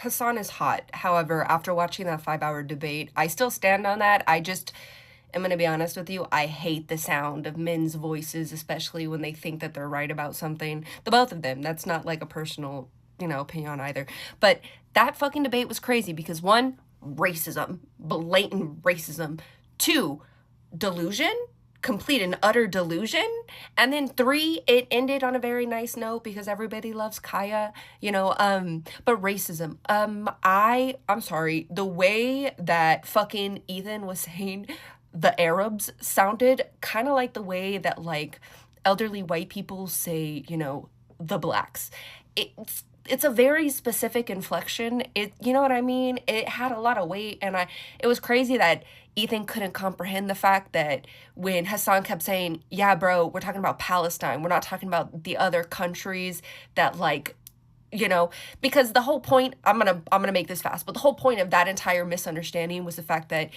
Hasan is hot. However, after watching that 5-hour debate, I still stand on that. I'm going to be honest with you. I hate the sound of men's voices, especially when they think that they're right about something. The both of them. That's not like a personal, opinion either. But that fucking debate was crazy because one, racism, blatant racism. Two, delusion, complete and utter delusion. And then three, it ended on a very nice note because everybody loves Kaya, but racism. I'm sorry, the way that fucking Ethan was saying the Arabs sounded kind of like the way that like elderly white people say, the blacks. It's a very specific inflection. You know what I mean? It had a lot of weight, and it was crazy that Ethan couldn't comprehend the fact that when Hasan kept saying, yeah, bro, we're talking about Palestine. We're not talking about the other countries that like, because the whole point, I'm gonna make this fast, but the whole point of that entire misunderstanding was the fact that,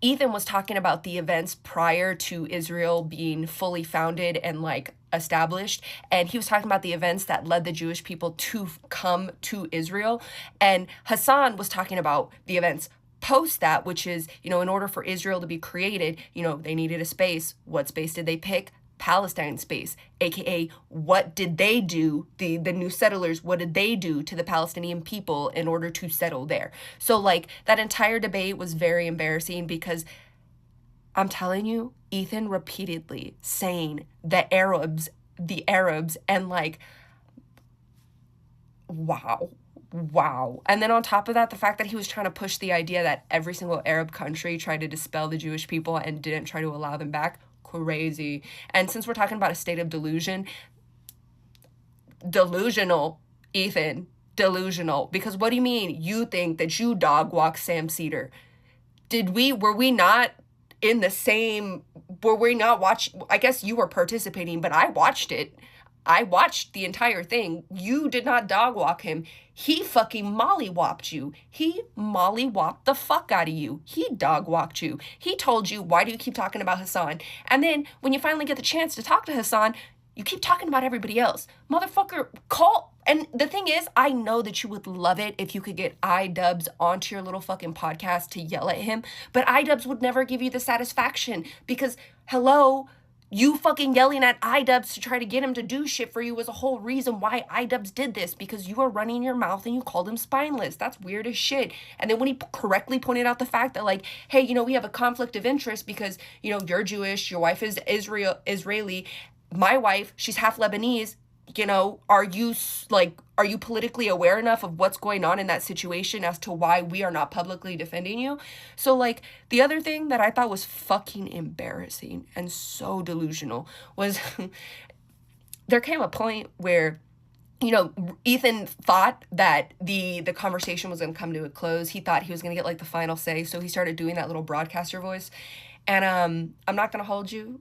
Ethan was talking about the events prior to Israel being fully founded and like established, and he was talking about the events that led the Jewish people to come to Israel, and Hasan was talking about the events post that, which is, in order for Israel to be created, they needed a space. What space did they pick? Palestine space, aka what did they do, the new settlers, what did they do to the Palestinian people in order to settle there? So like that entire debate was very embarrassing because I'm telling you, Ethan repeatedly saying the Arabs, and like, wow. And then on top of that, the fact that he was trying to push the idea that every single Arab country tried to dispel the Jewish people and didn't try to allow them back. Crazy. And since we're talking about a state of delusional, Ethan, delusional. Because what do you mean you think that you dog walk Sam Cedar? Were we not watching? I guess you were participating, but I watched it. I watched the entire thing. You did not dog walk him. He fucking mollywopped you. He mollywopped the fuck out of you. He dog walked you. He told you, why do you keep talking about Hasan? And then when you finally get the chance to talk to Hasan, you keep talking about everybody else. Motherfucker, call. And the thing is, I know that you would love it if you could get iDubbbz onto your little fucking podcast to yell at him. But iDubbbz would never give you the satisfaction because, hello, you fucking yelling at iDubbbz to try to get him to do shit for you was a whole reason why iDubbbz did this, because you were running your mouth and you called him spineless. That's weird as shit. And then when he correctly pointed out the fact that like, hey, we have a conflict of interest because, you're Jewish, your wife is Israeli, my wife, she's half Lebanese, are you politically aware enough of what's going on in that situation as to why we are not publicly defending you? So like the other thing that I thought was fucking embarrassing and so delusional was there came a point where Ethan thought that the conversation was going to come to a close. He thought he was going to get like the final say, so he started doing that little broadcaster voice. And I'm not going to hold you.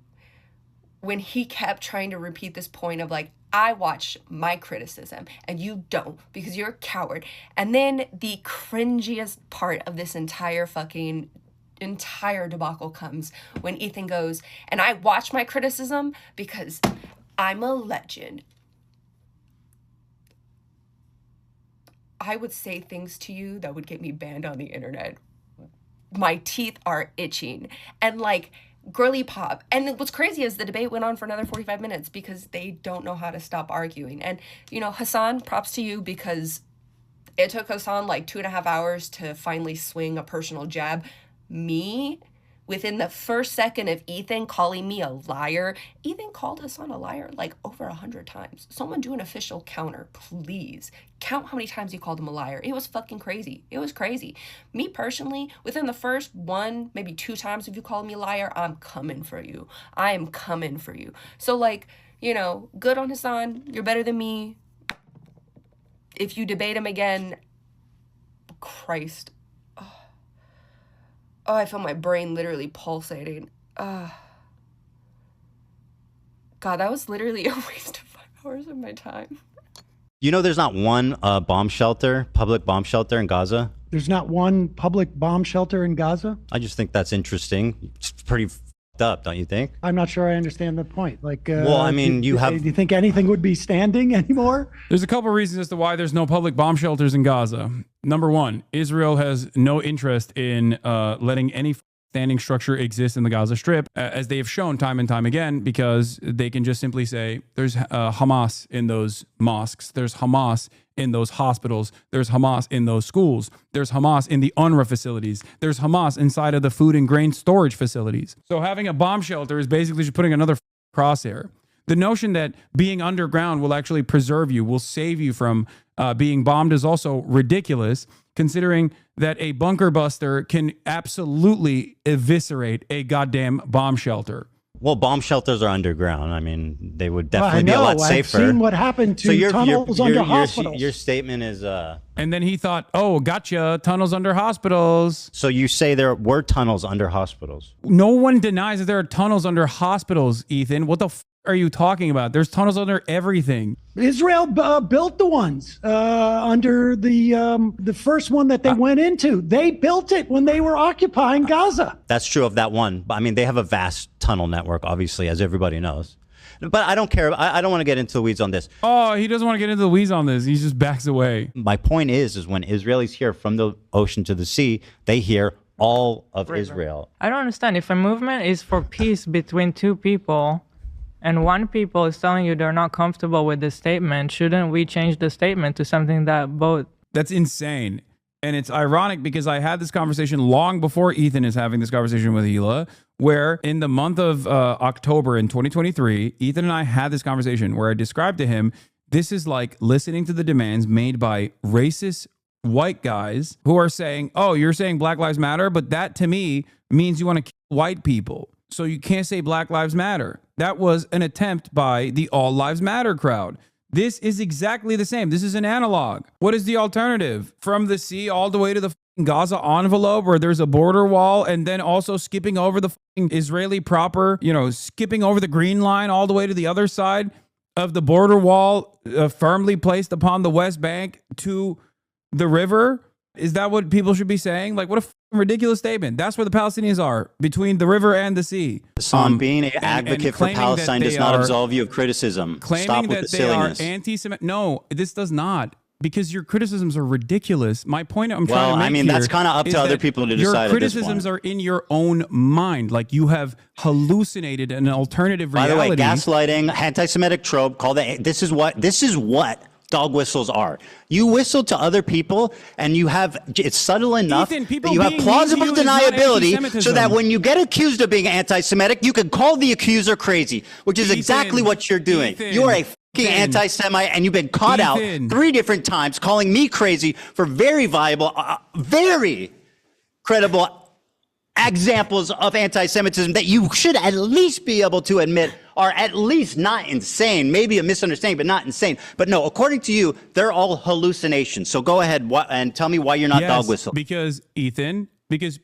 When he kept trying to repeat this point of like, I watch my criticism and you don't because you're a coward. And then the cringiest part of this entire debacle comes when Ethan goes, and I watch my criticism because I'm a legend. I would say things to you that would get me banned on the internet. My teeth are itching. And like, girly pop. And what's crazy is the debate went on for another 45 minutes because they don't know how to stop arguing. And, Hasan, props to you because it took Hasan like 2.5 hours to finally swing a personal jab. Me, within the first second of Ethan calling me a liar, Ethan called Hasan a liar like over 100 times. Someone do an official counter, please. Count how many times you called him a liar. It was fucking crazy. It was crazy. Me personally, within the first 1, maybe 2 times if you called me a liar, I'm coming for you. I am coming for you. So like, good on Hasan. You're better than me. If you debate him again, Christ. Oh, I feel my brain literally pulsating. God, that was literally a waste of 5 hours of my time. There's not one public bomb shelter in Gaza? There's not one public bomb shelter in Gaza? I just think that's interesting. It's pretty up, don't you think? I'm not sure I understand the point. Like, well, I mean, do you think anything would be standing anymore? There's a couple reasons as to why there's no public bomb shelters in Gaza. Number one, Israel has no interest in letting any standing structure exist in the Gaza Strip, as they have shown time and time again, because they can just simply say there's Hamas in those mosques, there's Hamas in those hospitals, there's Hamas in those schools, there's Hamas in the UNRWA facilities, there's Hamas inside of the food and grain storage facilities. So having a bomb shelter is basically just putting another crosshair. The notion that being underground will actually preserve you, will save you from being bombed is also ridiculous, considering that a bunker buster can absolutely eviscerate a goddamn bomb shelter. Well, bomb shelters are underground. I mean, they would definitely be a lot safer. I've seen what happened to tunnels under hospitals. Your statement is... And then he thought, oh, gotcha, tunnels under hospitals. So you say there were tunnels under hospitals? No one denies that there are tunnels under hospitals, Ethan. What the f are you talking about? There's tunnels under everything. Israel built the ones under the first one that they went into. They built it when they were occupying Gaza. That's true of that one. But I mean, they have a vast tunnel network, obviously, as everybody knows. But I don't care. I don't want to get into the weeds on this. Oh, he doesn't want to get into the weeds on this. He just backs away. My point is when Israelis hear from the ocean to the sea, they hear all of Israel. I don't understand. If a movement is for peace between two people, and one people is telling you they're not comfortable with the statement, shouldn't we change the statement to something that both... That's insane. And it's ironic because I had this conversation long before Ethan is having this conversation with Hila, where in the month of October in 2023, Ethan and I had this conversation where I described to him, this is like listening to the demands made by racist white guys who are saying, oh, you're saying Black Lives Matter, but that to me means you want to kill white people. So you can't say Black Lives Matter. That was an attempt by the All Lives Matter crowd. This is exactly the same. This is an analog. What is the alternative? From the sea all the way to the Gaza envelope where there's a border wall, and then also skipping over the Israeli proper, skipping over the green line all the way to the other side of the border wall, firmly placed upon the West Bank to the river. Is that what people should be saying? Like, what a ridiculous statement. That's where the Palestinians are, between the river and the sea. Hasan, being an advocate for Palestine does not absolve you of criticism. Stop with the silliness. They are anti-Semitic. No, this does not. Because your criticisms are ridiculous. My point I'm trying to make I mean, that's kind of up to other people to decide. Your criticisms are in your own mind. Like you have hallucinated an alternative reality. By the way, gaslighting, anti-Semitic trope, this is what dog whistles are. You whistle to other people and it's subtle enough Ethan, that you have plausible deniability so that when you get accused of being anti-Semitic, you can call the accuser crazy, which is exactly what you're doing. You are a fucking anti-Semite and you've been caught out 3 different times calling me crazy for very viable, very credible examples of anti-Semitism that you should at least be able to admit are at least not insane, maybe a misunderstanding, but not insane. But no, according to you, they're all hallucinations. So go ahead and tell me why you're not dog whistle. Because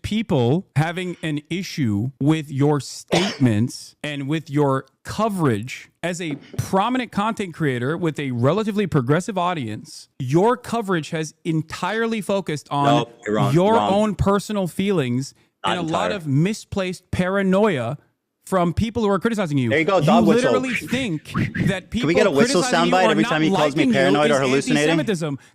people having an issue with your statements and with your coverage as a prominent content creator with a relatively progressive audience, your coverage has entirely focused on your own personal feelings and a lot of misplaced paranoia from people who are criticizing you. There you go, dog whistle. You literally think that people Can we get a whistle soundbite every time he calls me paranoid or hallucinating?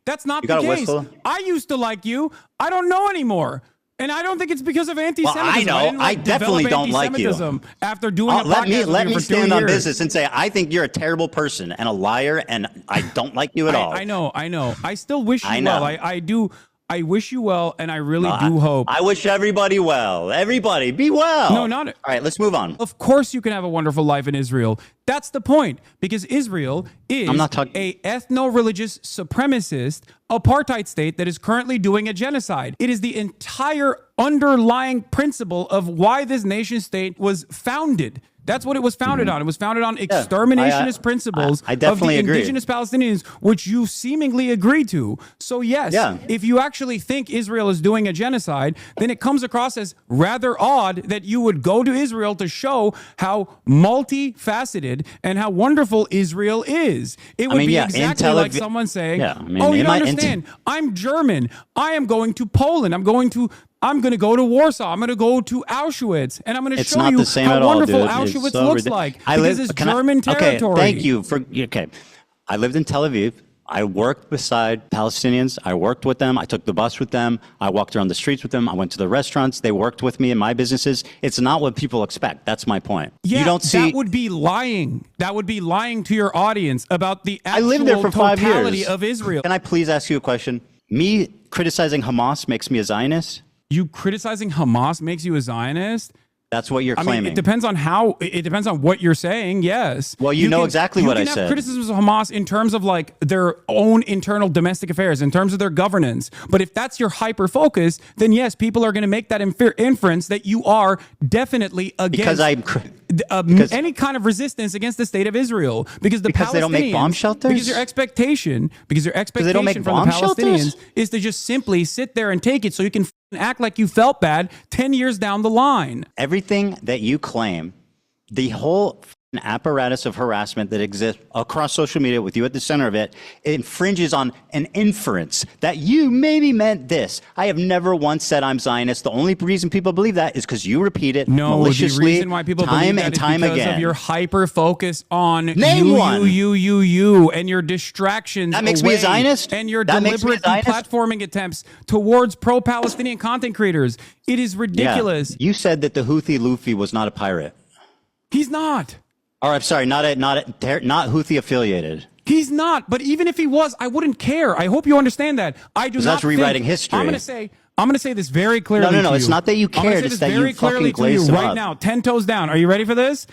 That's not the case. I used to like you. I don't know anymore. And I don't think it's because of anti-Semitism. Well, I know. I definitely don't like you. After doing a podcast let me for stand 2 on years. business and say I think you're a terrible person and a liar, and I don't like you at all. I know. I still wish you well. I do. I wish you well, and I really do hope. I wish everybody well. Everybody, be well. No, not it. All right, let's move on. Of course you can have a wonderful life in Israel. That's the point, because Israel is a ethno-religious supremacist apartheid state that is currently doing a genocide. It is the entire underlying principle of why this nation state was founded. That's what it was founded on. It was founded on exterminationist principles I definitely of the agree. indigenous Palestinians, which you seemingly agree to. So yes, if you actually think Israel is doing a genocide, then it comes across as rather odd that you would go to Israel to show how multifaceted and how wonderful Israel is. It would be exactly like someone saying, oh, you don't understand. I'm German. I am going to Poland. I'm going to I'm going to go to Warsaw. I'm going to go to Auschwitz, and I'm going to show not you the same how at all, wonderful dude. Auschwitz It's so looks ridiculous. like because it's German territory. Okay, thank you for. Okay, I lived in Tel Aviv. I worked beside Palestinians. I worked with them. I took the bus with them. I walked around the streets with them. I went to the restaurants. They worked with me in my businesses. It's not what people expect. That's my point. Yeah, you don't see. that would be lying. That would be lying to your audience about the actual I lived there for 5 totality years. of Israel. Can I please ask you a question? Me criticizing Hamas makes me a Zionist? You criticizing Hamas makes you a Zionist? That's what you're I claiming. mean, it depends on how. It depends on what you're saying. Yes. Well, you know exactly what I You can said. have criticisms of Hamas in terms of like their own internal domestic affairs, in terms of their governance. But if that's your hyper focus, then yes, people are going to make that inference that you are definitely against any kind of resistance against the state of Israel, because the Palestinians they don't make bomb shelters. Because your expectation from the Palestinians is to just simply sit there and take it, so you can act like you felt bad 10 years down the line. Everything that you claim, the whole apparatus of harassment that exists across social media with you at the center of it, infringes on an inference that you maybe meant this. I have never once said I'm Zionist. The only reason people believe that is because you repeat it maliciously, the reason why people time believe and that time is because again. of your hyper focus on one. you, and your distractions. That makes me a away, Zionist? and your That makes me a deliberate Zionist? deplatforming attempts towards pro-Palestinian content creators. It is ridiculous. Yeah. You said that the Houthi Luffy was not a pirate. He's not. Or I'm sorry, not Houthi affiliated. He's not. But even if he was, I wouldn't care. I hope you understand that. I do not. That's rewriting history. I'm going to say this very clearly. No. It's not that you care. It's that you fucking glaze right up. now. 10 toes down. Are you ready for this?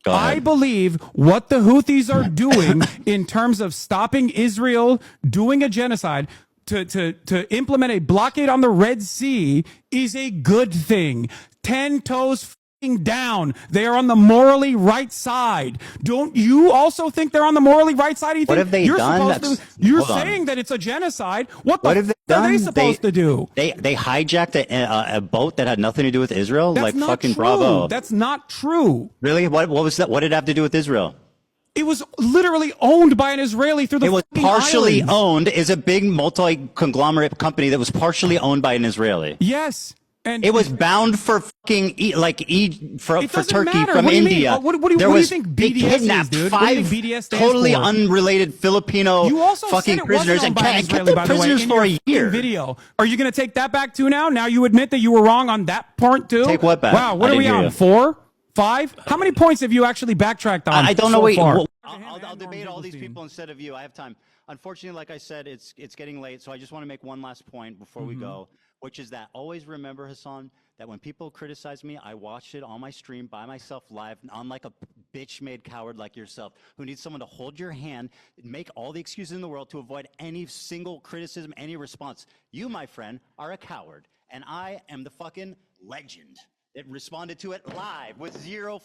Go ahead. I believe what the Houthis are doing in terms of stopping Israel doing a genocide, to implement a blockade on the Red Sea, is a good thing. 10 toes down. They are on the morally right side. Don't you also think they're on the morally right side, Ethan? What have they done? You're saying that it's a genocide. What have they done? are they supposed to do? They hijacked a boat that had nothing to do with Israel. That's like not fucking true. bravo. That's not true. Really? What was that? What did it have to do with Israel? It was literally owned by an Israeli through the. It was fucking partially islands. owned. Is a big multi-conglomerate company that was partially owned by an Israeli. Yes. And it was bound for fucking for Turkey matter. from What do you India. mean? What do you think BDS they kidnapped is, dude? What do you 5 think BDS stands totally for? unrelated Filipino You also fucking said it prisoners wasn't and owned by an kept Israeli, them by the way, prisoners in for your a year. Video. Are you going to take that back too now? Now you admit that you were wrong on that part too? Take what back? Wow, what I are we didn't hear on? you. 4? 5? How many points have you actually backtracked on? I don't know. so Wait, far? I'll debate all these people instead of you. I have time. Unfortunately, like I said, it's getting late, so I just want to make one last point before we go, which is that always remember, Hasan, that when people criticize me, I watch it on my stream by myself live, unlike a bitch-made coward like yourself, who needs someone to hold your hand, make all the excuses in the world to avoid any single criticism, any response. You, my friend, are a coward, and I am the fucking legend that responded to it live with zero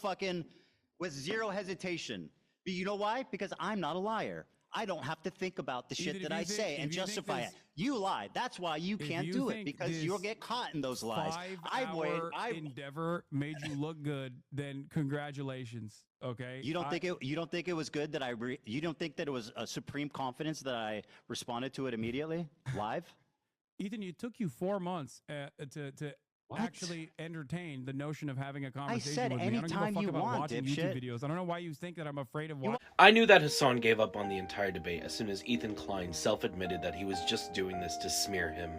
hesitation. But you know why? Because I'm not a liar. I don't have to think about the shit that I say and justify it. You lied. That's why you can't do it, because you'll get caught in those lies. 5-hour endeavor made you look good, then congratulations. Okay. You don't think it was good that you don't think that it was a supreme confidence that I responded to it immediately live? Ethan, it took you 4 months to actually entertain the notion of having a conversation with me. I don't give a fuck about watching YouTube videos. I don't know why you think that I'm afraid of watching. I knew that Hasan gave up on the entire debate as soon as Ethan Klein self-admitted that he was just doing this to smear him.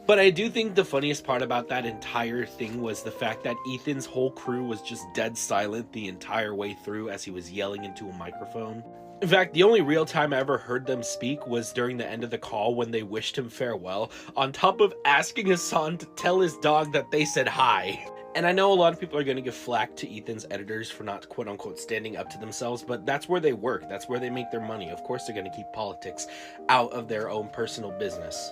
But I do think the funniest part about that entire thing was the fact that Ethan's whole crew was just dead silent the entire way through as he was yelling into a microphone. In fact, the only real time I ever heard them speak was during the end of the call when they wished him farewell, on top of asking Hasan to tell his dog that they said hi. And I know a lot of people are going to give flack to Ethan's editors for not quote-unquote standing up to themselves, but that's where they work. That's where they make their money. Of course they're going to keep politics out of their own personal business.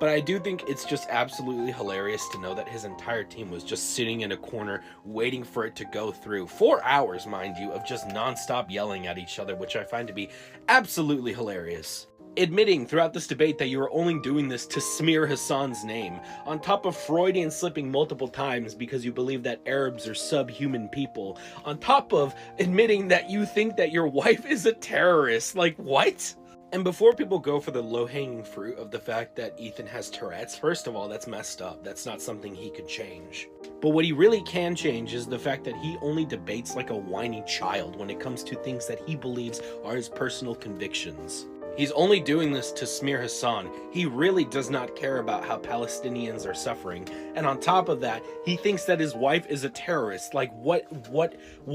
But I do think it's just absolutely hilarious to know that his entire team was just sitting in a corner waiting for it to go through. 4 hours, mind you, of just non-stop yelling at each other, which I find to be absolutely hilarious. Admitting throughout this debate that you were only doing this to smear Hasan's name, on top of Freudian slipping multiple times because you believe that Arabs are subhuman people, on top of admitting that you think that your wife is a terrorist. Like, what? And before people go for the low-hanging fruit of the fact that Ethan has Tourette's, first of all, that's messed up. That's not something he could change. But what he really can change is the fact that he only debates like a whiny child when it comes to things that he believes are his personal convictions. He's only doing this to smear Hasan. He really does not care about how Palestinians are suffering. And on top of that, he thinks that his wife is a terrorist. Like, what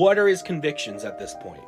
are his convictions at this point?